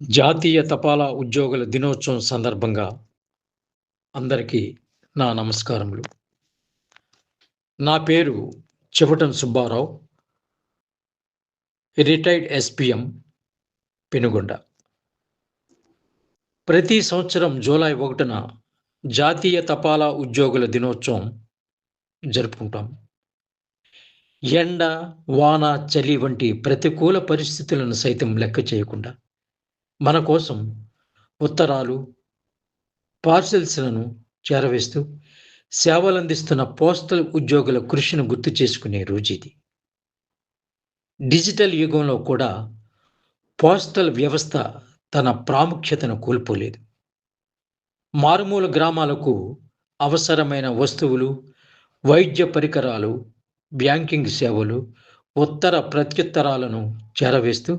జాతీయ తపాలా ఉద్యోగుల దినోత్సవం సందర్భంగా అందరికీ నా నమస్కారములు. నా పేరు చెవిటం సుబ్బారావు, రిటైర్డ్ ఎస్పీఎం పెనుగొండ. ప్రతి సంవత్సరం జూలై 1న జాతీయ తపాలా ఉద్యోగుల దినోత్సవం జరుపుకుంటాం. ఎండ, వాన, చలి వంటి ప్రతికూల పరిస్థితులను సైతం లెక్క చేయకుండా మన కోసం ఉత్తరాలు, పార్సెల్స్‌లను చేరవేస్తూ సేవలందిస్తున్న పోస్టల్ ఉద్యోగుల కృషిని గుర్తు చేసుకునే రోజుది. డిజిటల్ యుగంలో కూడా పోస్టల్ వ్యవస్థ తన ప్రాముఖ్యతను కోల్పోలేదు. మారుమూల గ్రామాలకు అవసరమైన వస్తువులు, వైద్య పరికరాలు, బ్యాంకింగ్ సేవలు, ఉత్తర ప్రత్యుత్తరాలను చేరవేస్తూ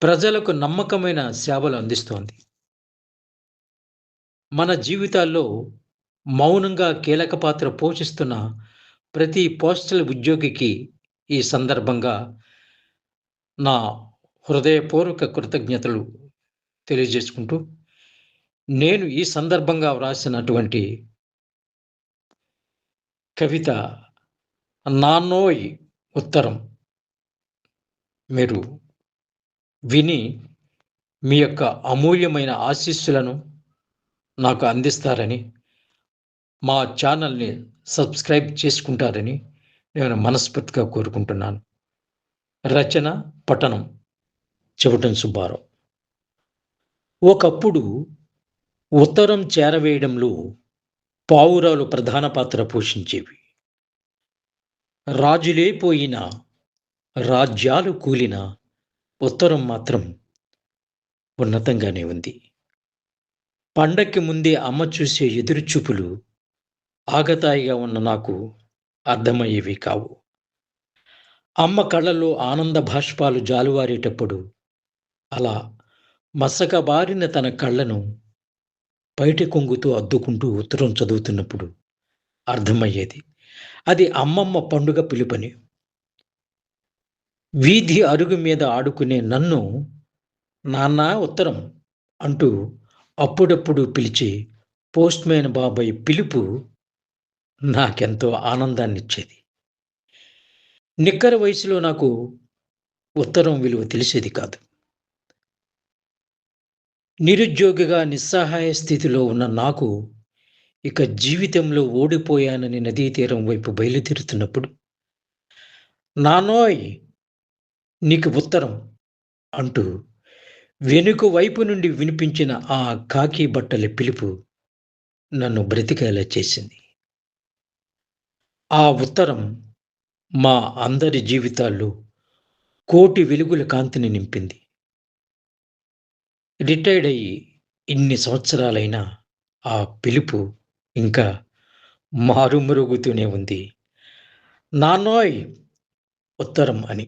ప్రజలకు నమ్మకమైన సేవలు అందిస్తోంది. మన జీవితాల్లో మౌనంగా కీలక పాత్ర పోషిస్తున్న ప్రతి పోస్టల్ ఉద్యోగికి ఈ సందర్భంగా నా హృదయపూర్వక కృతజ్ఞతలు తెలియజేసుకుంటూ, నేను ఈ సందర్భంగా వ్రాసినటువంటి కవిత 'నాన్నోయ్ ఉత్తరం' మీరు విని మీ యొక్క అమూల్యమైన ఆశీస్సులను నాకు అందిస్తారని, మా ఛానల్‌ని సబ్స్క్రైబ్ చేసుకుంటారని నేను మనస్ఫూర్తిగా కోరుకుంటున్నాను. రచన, పఠనం చెవిటం సుబ్బారావు. ఒకప్పుడు ఉత్తరం చేరవేయడంలో పావురాలు ప్రధాన పాత్ర పోషించేవి. రాజులే పోయినా, రాజ్యాలు కూలినా ఉత్తరం మాత్రం ఉన్నతంగానే ఉంది. పండక్కి ముందే అమ్మ చూసే ఎదురుచూపులు ఆగతాయిగా ఉన్న నాకు అర్థమయ్యేవి కావు. అమ్మ కళ్ళల్లో ఆనంద బాష్పాలు జాలువారేటప్పుడు అలా మసకబారిన తన కళ్ళను బయటి కొంగుతో అద్దుకుంటూ ఉత్తరం చదువుతున్నప్పుడు అర్థమయ్యేది, అది అమ్మమ్మ పండుగ పిలుపని. వీధి అరుగు మీద ఆడుకునే నన్ను నాన్నా ఉత్తరం అంటూ అప్పుడప్పుడు పిలిచే పోస్ట్‌మ్యాన్ బాబాయ్ పిలుపు నాకెంతో ఆనందాన్నిచ్చేది. నిక్కర వయసులో నాకు ఉత్తరం విలువ తెలిసేది కాదు. నిరుద్యోగిగా నిస్సహాయ స్థితిలో ఉన్న నాకు ఇక జీవితంలో ఓడిపోయానని నదీ తీరం వైపు బయలుదేరుతున్నప్పుడు, నాన్నోయ్ నీకు ఉత్తరం అంటూ వెనుక వైపు నుండి వినిపించిన ఆ కాకి బట్టల పిలుపు నన్ను బ్రతికేలా చేసింది. ఆ ఉత్తరం మా అందరి జీవితాల్లో కోటి వెలుగుల కాంతిని నింపింది. రిటైర్డ్ అయ్యి ఇన్ని సంవత్సరాలైనా ఆ పిలుపు ఇంకా మారుమ్రోగుతూనే ఉంది. నాన్నోయ్ ఉత్తరం అని.